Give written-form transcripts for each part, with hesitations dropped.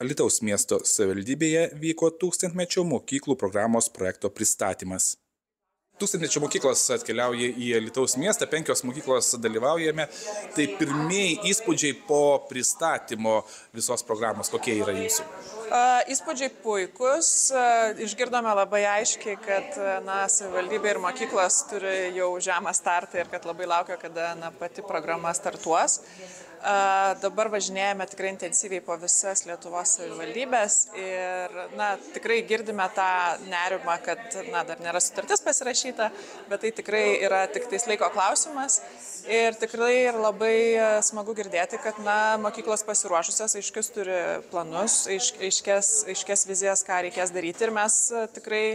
Alytaus miesto savivaldybėje vyko tūkstantmečio mokyklų programos projekto pristatymas. Tūkstantmečio mokyklos atkeliauja į Alytaus miestą, 5 mokyklos dalyvaujame. Tai pirmieji įspūdžiai po pristatymo visos programos, kokie yra jūsų? Įspūdžiai puikus. Išgirdome labai aiškiai, kad savivaldybė ir mokyklos turi jau žemą startą ir kad labai laukia, kada pati programa startuos. Dabar važinėjame tikrai intensyviai po visas Lietuvos savivaldybės ir tikrai girdime tą nerimą, kad dar nėra sutartis pasirašyta, bet tai tikrai yra tik tais laiko klausimas. Ir tikrai labai smagu girdėti, kad mokyklos pasiruošusios aiškius turi planus, aiškias vizijas, ką reikės daryti, ir mes tikrai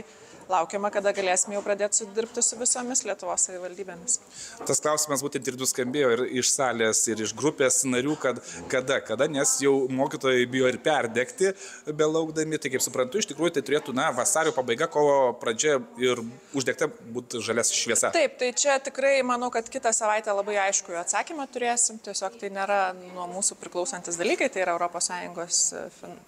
laukiame, kada galėsime jau pradėti dirbti su visomis Lietuvos savivaldybėmis. Tas klausimas būtent ir nuskambėjo ir iš salės, ir iš grupės narių, kad kada, nes jau mokytojai bijo ir perdegti, belaukdami. Tai kaip suprantu, iš tikrųjų tai turėtų vasario pabaiga, kovo pradžia ir uždegta būtų žalias šviesa. Taip, tai čia tikrai manau, kad kitą savaitę labai aišku atsakymą turėsim. Tiesiog tai nėra nuo mūsų priklausantis dalykai, tai yra ES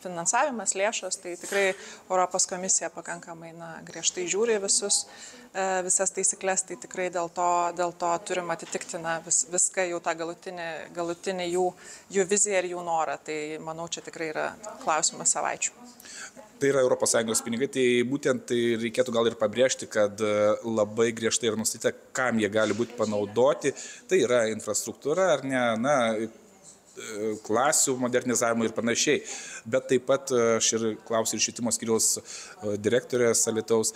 finansavimas, lėšos, tai tikrai Europos komisija pakankamai griežtai žiūri visas taisyklės, tai tikrai dėl to turim atitikti viską jau tą galutinį jų viziją ir jų norą. Tai manau, čia tikrai yra klausimas savaičių. Tai yra ES pinigai, tai būtent tai reikėtų gal ir pabrėžti, kad labai griežtai yra nustatyta, kam jie gali būti panaudoti. Tai yra infrastruktūra, ar ne, klasių modernizavimo ir panašiai. Bet taip pat aš ir klausiu ir švietimo skyriaus direktorės Alytaus,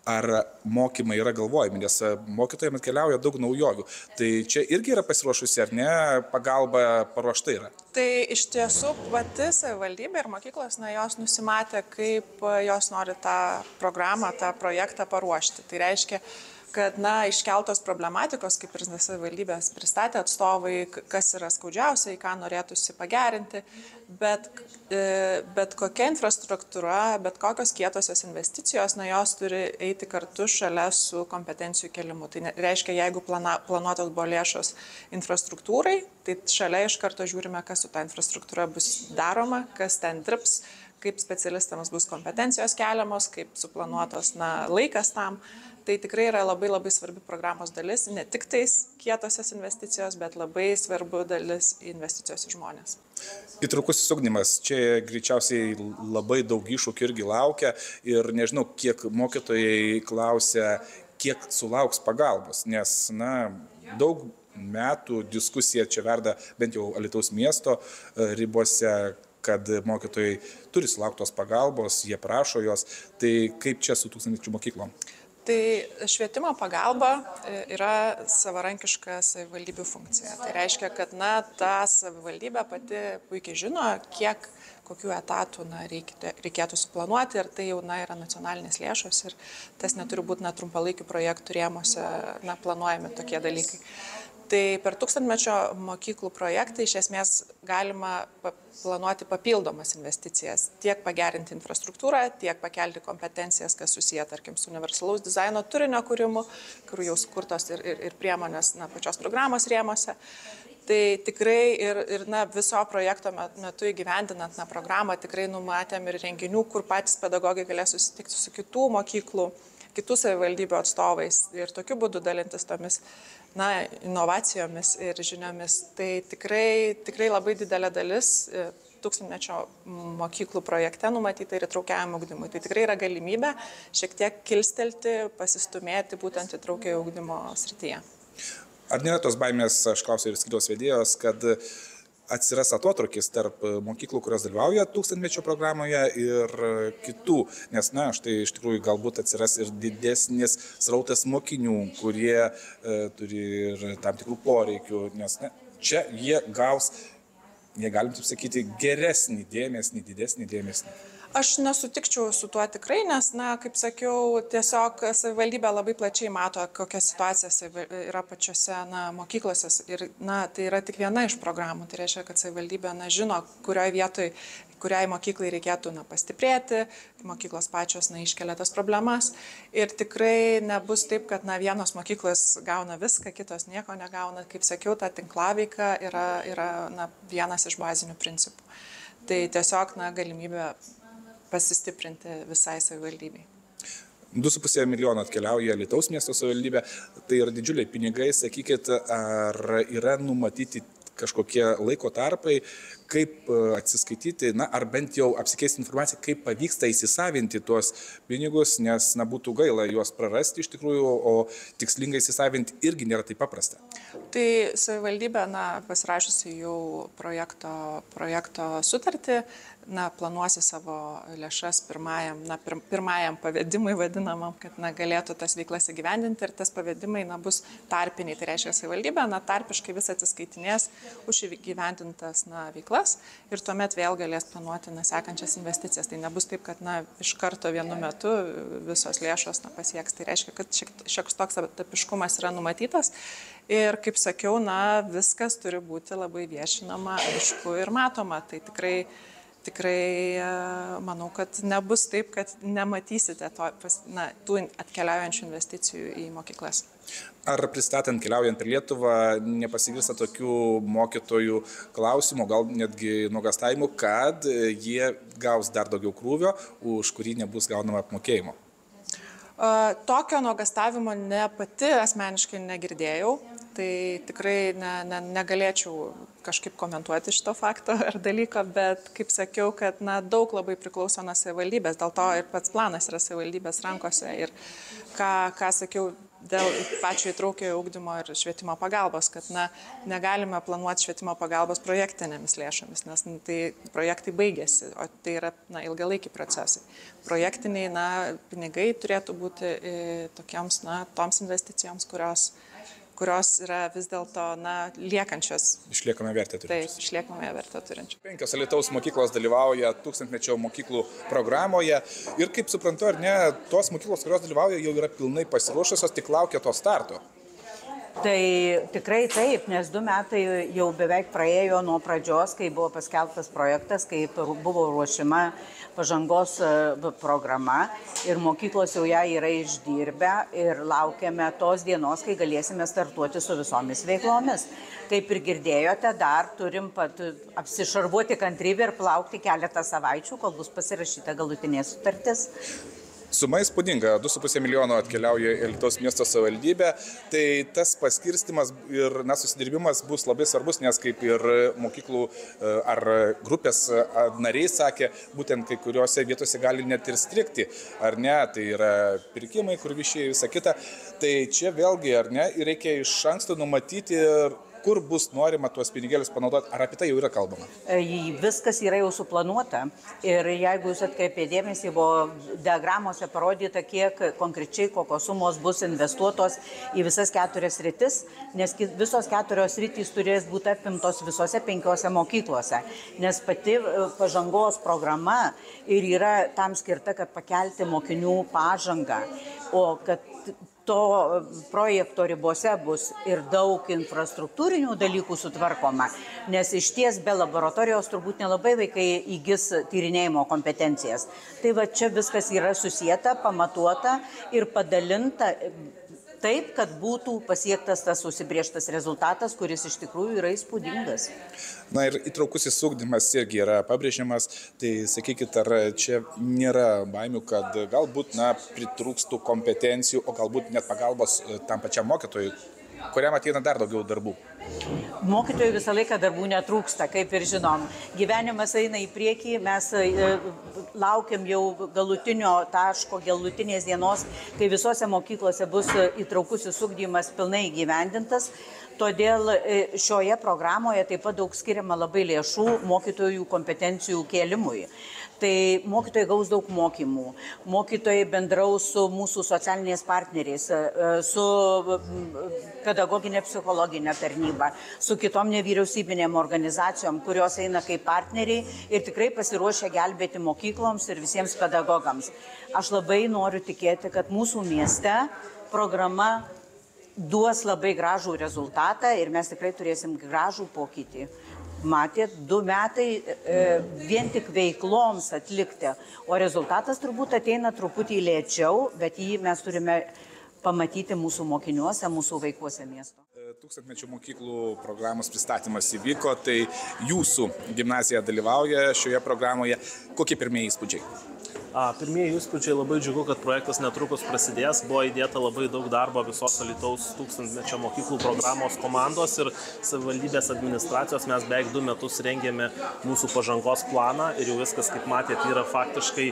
ar mokymai yra galvojami, nes mokytojams atkeliauja daug naujovių. Tai čia irgi yra pasiruošusi, ar ne, pagalba paruošta yra? Tai iš tiesų pati savivaldybė ir mokyklos, jos nusimatė, kaip jos nori tą programą, tą projektą paruošti. Tai reiškia, kad iškeltos problematikos, kaip ir savivaldybės pristatė atstovai, kas yra skaudžiausia, į ką norėtųsi pagerinti, bet kokia infrastruktūra, bet kokios kietosios investicijos, jos turi eiti kartu šalia su kompetencijų kelimu. Tai reiškia, jeigu planuotos buvo lėšos infrastruktūrai, tai šalia iš karto žiūrime, kas su ta infrastruktūra bus daroma, kas ten dirbs, kaip specialistams bus kompetencijos keliamos, kaip suplanuotos laikas tam. Tai tikrai yra labai svarbi programos dalis, ne tik tais kietosios investicijos, bet labai svarbu dalis investicijos į žmonės. Įtraukusis ugdymas, čia greičiausiai labai daug iššūkių irgi laukia ir nežinau, kiek mokytojai klausia, kiek sulauks pagalbos, nes daug metų diskusija čia verda bent jau Alytaus miesto ribose, kad mokytojai turi sulaukti tos pagalbos, jie prašo jos. Tai kaip čia su tūkstantmečių mokyklom? Tai švietimo pagalba yra savarankiška savivaldybių funkcija. Tai reiškia, kad ta savivaldybė pati puikiai žino, kokių etatų reikėtų suplanuoti, ir tai jau yra nacionalinės lėšos ir tas neturi būti trumpalaikių projektų rėmuose planuojami tokie dalykai. Tai per tūkstantmečio mokyklų projektą iš esmės galima planuoti papildomas investicijas, tiek pagerinti infrastruktūrą, tiek pakelti kompetencijas, kas susiję, tarkim, su universalaus dizaino turinio kūrimu, kur jau sukurtos ir priemonės pačios programos rėmose. Tai tikrai ir viso projekto metu įgyvendinant programą tikrai numatėm ir renginių, kur patys pedagogai galės susitikti su kitų mokyklų, kitų savivaldybių atstovais ir tokiu būdu dalintis tomis inovacijomis ir žiniomis. Tai tikrai labai didelė dalis tūkstantmečio mokyklų projekte numatyta ir įtraukiajam ugdymui. Tai tikrai yra galimybė šiek tiek kilstelti, pasistumėti būtent įtraukiojo ugdymo srityje. Ar nėra tos baimės, aš klausiu ir skyriaus vedėjos, kad atsiras atotrūkis tarp mokyklų, kurios dalyvauja tūkstantmečio programoje, ir kitų, nes štai iš tikrųjų galbūt atsiras ir didesnis srautas mokinių, kurie turi ir tam tikrų poreikių, nes čia jie gaus, galim taip sakyti, geresnį dėmesį, didesnį dėmesį. Aš nesutikčiau su tuo tikrai, nes, kaip sakiau, tiesiog savivaldybė labai plačiai mato, kokia situacija yra pačiose mokyklose ir tai yra tik viena iš programų. Tai reiškia, kad savivaldybė žino, kurioje vietoje, kuriai mokyklai reikėtų pastiprėti, mokyklos pačios iškelia tas problemas ir tikrai nebus taip, kad vienos mokyklos gauna viską, kitos nieko negauna. Kaip sakiau, ta tinklaveika yra vienas iš bazinių principų. Tai tiesiog galimybė pasistiprinti visai savivaldybei. 2,5 milijono atkeliauja Alytaus miesto savivaldybė, tai yra didžiuliai pinigai, sakykit, ar yra numatyti kažkokie laiko tarpai, kaip atsiskaityti, ar bent jau apsikeisti informaciją, kaip pavyksta įsisavinti tuos pinigus, nes būtų gaila juos prarasti iš tikrųjų, o tikslingai įsisavinti irgi nėra taip paprasta. Tai savivaldybė, pasirašiusi jau projekto sutartį, planuosi savo lėšas pirmajam pavedimui vadinamam, kad galėtų tas veiklas įgyvendinti ir tas pavedimai bus tarpiniai. Tai reiškia, savivaldybė tarpiškai vis atsiskaitinės už įgyvendintas veiklas ir tuomet vėl galės planuoti sekančias investicijas. Tai nebus taip, kad iš karto vienu metu visos lėšos pasieks. Tai reiškia, kad šioks toks etapiškumas yra numatytas ir, kaip sakiau, viskas turi būti labai viešinama, aišku ir matoma. Tai tikrai manau, kad nebus taip, kad nematysite tų atkeliaujančių investicijų į mokyklas. Ar pristatant, keliaujant per Lietuvą, nepasigirsta tokių mokytojų klausimų, gal netgi nuogąstavimų, kad jie gaus dar daugiau krūvio, už kurį nebus gaunama apmokėjimo? Tokio nuogąstavimo pati asmeniškai negirdėjau. Tai tikrai negalėčiau kažkaip komentuoti šito fakto ar dalyko, bet kaip sakiau, kad daug labai priklauso nuo savivaldybės, dėl to ir pats planas yra savivaldybės rankose ir ką sakiau dėl pačio įtraukiojo ugdymo ir švietimo pagalbos, kad negalime planuoti švietimo pagalbos projektinėmis lėšomis, nes tai projektai baigėsi, o tai yra ilgalaikiai procesai. Projektiniai pinigai turėtų būti toms investicijoms, kurios yra vis dėlto liekančios. Išliekamą vertę turinčios. Taip, išliekamą vertę turinčios. 5 Alytaus mokyklos dalyvauja tūkstantmečio mokyklų programoje ir, kaip suprantu, ar ne, tos mokyklos, kurios dalyvauja, jau yra pilnai pasiruošusios, tik laukia to starto. Tai tikrai taip, nes 2 metai jau beveik praėjo nuo pradžios, kai buvo paskelbtas projektas, kai buvo ruošima pažangos programa ir mokyklos jau ją yra išdirbę ir laukiame tos dienos, kai galėsime startuoti su visomis veiklomis. Kaip ir girdėjote, dar turim apsišarvuoti kantrybę ir plaukti keletą savaičių, kol bus pasirašyta galutinė sutartis. Suma įspūdinga, 2,5 milijono atkeliauja Alytaus miesto savivaldybė, tai tas paskirstimas ir susidirbimas bus labai svarbus, nes kaip ir mokyklų ar grupės nariai sakė, būtent kai kuriuose vietose gali net ir strigti, ar ne, tai yra pirkimai, kur viešieji visą kitą, tai čia vėlgi, ar ne, reikia iš anksto numatyti kur bus norima tuos pinigėlius panaudoti, ar apie tai jau yra kalbama? Viskas yra jau suplanuota ir jeigu jūs atkreipėte dėmesį, buvo diagramose parodyta, kiek konkrečiai kokios sumos bus investuotos į visas 4 sritis, nes visos 4 sritys turės būti apimtos visose 5 mokyklose, nes pati pažangos programa ir yra tam skirta, kad pakelti mokinių pažangą, o kad to projekto ribose bus ir daug infrastruktūrinių dalykų sutvarkoma, nes iš ties be laboratorijos turbūt nelabai vaikai įgis tyrinėjimo kompetencijas. Tai čia viskas yra susieta, pamatuota ir padalinta taip, kad būtų pasiektas tas užsibrėžtas rezultatas, kuris iš tikrųjų yra įspūdingas. Ir įtraukusis ugdymas irgi yra pabrėžiamas, tai sakykit, ar čia nėra baimių, kad galbūt pritrūkstų kompetencijų, o galbūt net pagalbos tam pačiam mokytojui, kuriam ateina dar daugiau darbų? Mokytojų visą laiką darbų netrūksta, kaip ir žinom. Gyvenimas eina į priekį, mes laukiam jau galutinio taško, galutinės dienos, kai visose mokyklose bus įtraukusis ugdymas pilnai įgyvendintas. Todėl šioje programoje taip pat daug skiriama labai lėšų mokytojų kompetencijų kėlimui. Tai mokytojai gaus daug mokymų, mokytojai bendraus su mūsų socialiniais partneriais, su pedagoginė psichologinė tarnyba, su kitom nevyriausybinėm organizacijom, kurios eina kaip partneriai ir tikrai pasiruošia gelbėti mokykloms ir visiems pedagogams. Aš labai noriu tikėti, kad mūsų mieste programa duos labai gražų rezultatą ir mes tikrai turėsim gražų pokytį. Matėt, 2 metai vien tik veikloms atlikti, o rezultatas turbūt ateina truputį lėčiau, bet jį mes turime pamatyti mūsų mokiniuose, mūsų vaikuose miesto. Tūkstantmečio mokyklų programos pristatymas įvyko, tai jūsų gimnazija dalyvauja šioje programoje. Kokie pirmieji įspūdžiai? Pirmieji įspūdžiai, labai džiugu, kad projektas netrukus prasidės. Buvo įdėta labai daug darbo visos Alytaus tūkstantmečio mokyklų programos komandos ir savivaldybės administracijos. Mes beveik 2 metus rengėme mūsų pažangos planą ir jau viskas, kaip matėte, yra faktiškai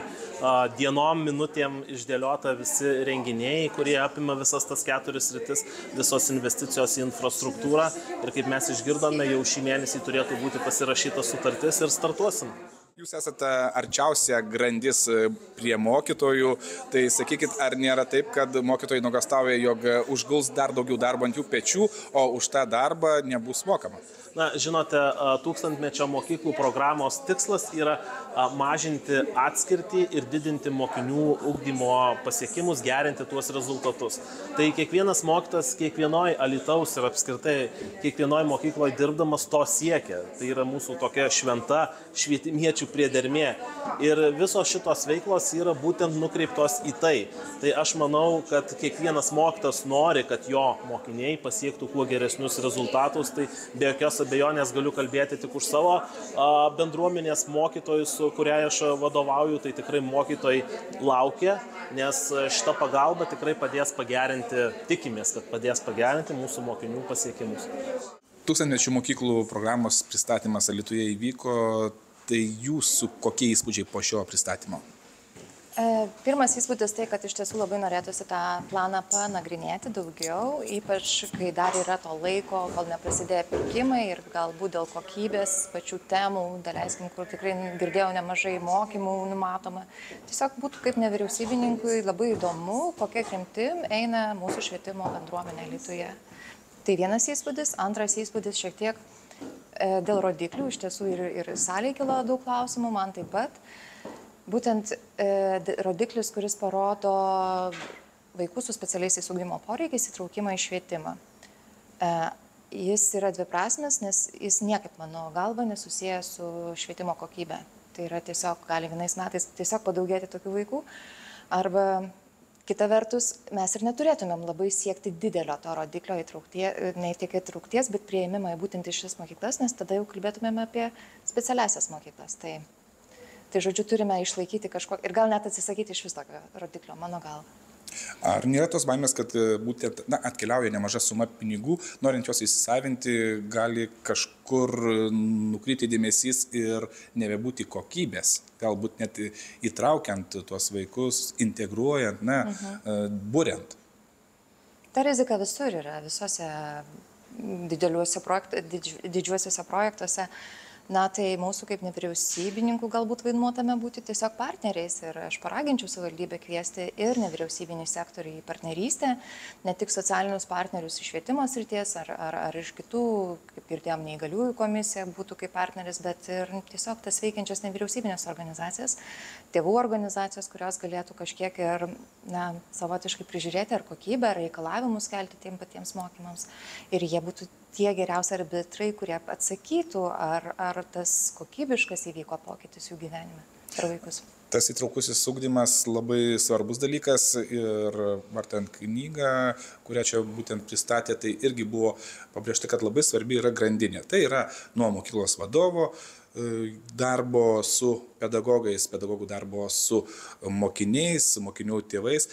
dienom, minutėm išdėliota visi renginiai, kurie apima visas tas 4 sritis, visos investicijos į infrastruktūrą. Ir kaip mes išgirdome, jau šį mėnesį turėtų būti pasirašyta sutartis ir startuosim. Jūs esate arčiausia grandis prie mokytojų, tai sakykit, ar nėra taip, kad mokytojai nuogąstauja, jog užguls dar daugiau darbo ant jų pečių, o už tą darbą nebus mokama? Na, žinote, tūkstantmečio mokyklų programos tikslas yra mažinti atskirtį ir didinti mokinių ugdymo pasiekimus, gerinti tuos rezultatus. Tai kiekvienas mokytojas, kiekvienoj Alytaus ir apskritai kiekvienoj mokykloje dirbdamas to siekia. Tai yra mūsų tokia šventa švietimiečių priedermė. Ir visos šitos veiklos yra būtent nukreiptos į tai. Tai aš manau, kad kiekvienas mokytojas nori, kad jo mokiniai pasiektų kuo geresnius rezultatus. Tai be jokios abejonės galiu kalbėti tik už savo bendruomenės mokytojus, su kuria aš vadovauju, tai tikrai mokytojai laukia, nes šita pagalba tikrai padės pagerinti, tikimės, kad padės pagerinti mūsų mokinių pasiekimus. Tūkstantmečio mokyklų programos pristatymas Alytuje įvyko, tai jūsų kokie įspūdžiai po šio pristatymo? Pirmas įspūdis tai, kad iš tiesų labai norėtųsi tą planą panagrinėti daugiau, ypač kai dar yra to laiko, kol neprasidėjo pirkimai ir galbūt dėl kokybės pačių temų, daleiskim, kur tikrai girdėjau nemažai mokymų numatoma. Tiesiog būtų kaip nevyriausybininkui labai įdomu, kokia kryptim eina mūsų švietimo bendruomenė Alytuje. Tai vienas įspūdis. Antras įspūdis šiek tiek dėl rodiklių, iš tiesų ir salėje kilo daug klausimų, man taip pat. Būtent rodiklis, kuris parodo vaikų su specialiaisiais ugdymo poreikiais įtraukimą į švietimą. Jis yra dviprasmis, nes jis niekaip, mano galva, nesusijęs su švietimo kokybė. Tai yra tiesiog, gali vienais metais tiesiog padaugėti tokių vaikų. Arba kita vertus, mes ir neturėtumėm labai siekti didelio to rodiklio ne tik įtraukties, bet prieimimą būtent į šias mokyklas, nes tada jau kalbėtumėm apie specialiasias mokyklas. Tai žodžiu, turime išlaikyti kažko ir gal net atsisakyti iš vis tokio rodiklio, mano galva. Ar nėra tos baimės, kad būtent atkeliauja nemaža suma pinigų, norint juos įsisavinti, gali kažkur nukrypti dėmesys ir nebebūti kokybės, galbūt net įtraukiant tuos vaikus, integruojant, buriant? Ta rizika visur yra, visose didžiuosiuose projektuose. Na, tai mūsų kaip nevyriausybininkų galbūt vaidmuo tame būti tiesiog partneriais ir aš paraginčiau savivaldybę kviesti ir nevyriausybinį sektorių į partnerystę, ne tik socialinius partnerius iš švietimo srities ar iš kitų, kaip girdėjom, neįgaliųjų komisija būtų kaip partneris, bet ir tiesiog tas veikiančias nevyriausybinės organizacijas, tėvų organizacijos, kurios galėtų kažkiek ir savotiškai prižiūrėti ar kokybę, ar reikalavimus kelti tiem patiems mokymams ir jie būtų tie geriausi arbitrai, kurie atsakytų, ar tas kokybiškas įvyko pokytis jų gyvenime per vaikus. Tas įtraukusis ugdymas labai svarbus dalykas ir vartant knygą, kurią čia būtent pristatė, tai irgi buvo pabrėžta, kad labai svarbi yra grandinė. Tai yra nuo mokyklos vadovo darbo su pedagogais, pedagogų darbo su mokiniais, mokinių tėvais.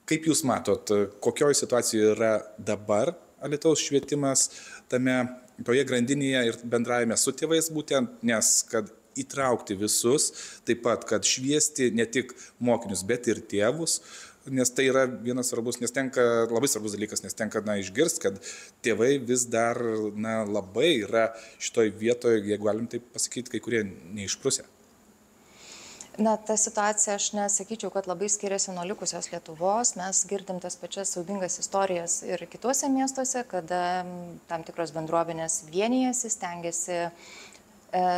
Kaip jūs matot, kokioje situacijoje yra dabar Alytaus švietimas toje grandinėje ir bendravime su tėvais būtent, nes kad įtraukti visus, taip pat, kad šviesti ne tik mokinius, bet ir tėvus, nes tai yra vienas svarbus, labai svarbus dalykas, nes tenka išgirsti, kad tėvai vis dar labai yra šitoj vietoje, jeigu galim taip pasakyti, kai kurie neišprusę. Na, ta situacija, aš nesakyčiau, kad labai skiriasi nuo likusios Lietuvos. Mes girdim tas pačias siaubingas istorijas ir kituose miestuose, kada tam tikros bendruomenės vienijasi, stengiasi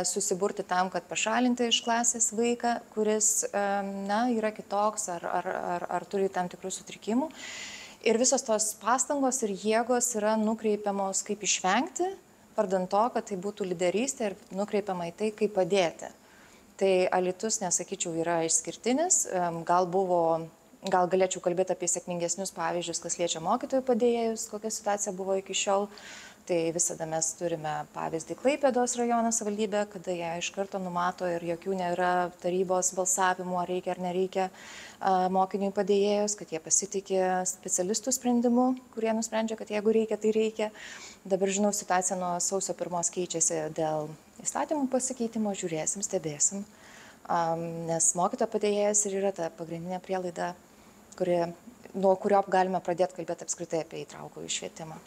susiburti tam, kad pašalinti iš klasės vaiką, kuris yra kitoks ar turi tam tikrų sutrikimų. Ir visos tos pastangos ir jėgos yra nukreipiamos kaip išvengti, vardant to, kad tai būtų lyderystė ir nukreipiama į tai, kaip padėti. Tai Alytus, nesakyčiau, yra išskirtinis, gal buvo gal galėčiau kalbėti apie sėkmingesnius pavyzdžius, kas liečia mokytojų padėjėjus, kokia situacija buvo iki šiol. Tai visada mes turime pavyzdį Klaipėdos rajono savivaldybė, kada jie iš karto numato ir jokių nėra tarybos balsavimų, ar reikia ar nereikia mokiniui padėjėjus, kad jie pasitikė specialistų sprendimu, kurie nusprendžia, kad jeigu reikia, tai reikia. Dabar žinau, situacija nuo sausio 1 keičiasi dėl įstatymų pasikeitimo, žiūrėsim, stebėsim, nes mokytojo padėjėjas ir yra ta pagrindinė prielaida, nuo kurio galime pradėti kalbėti apskritai apie įtraukųjį švietimą.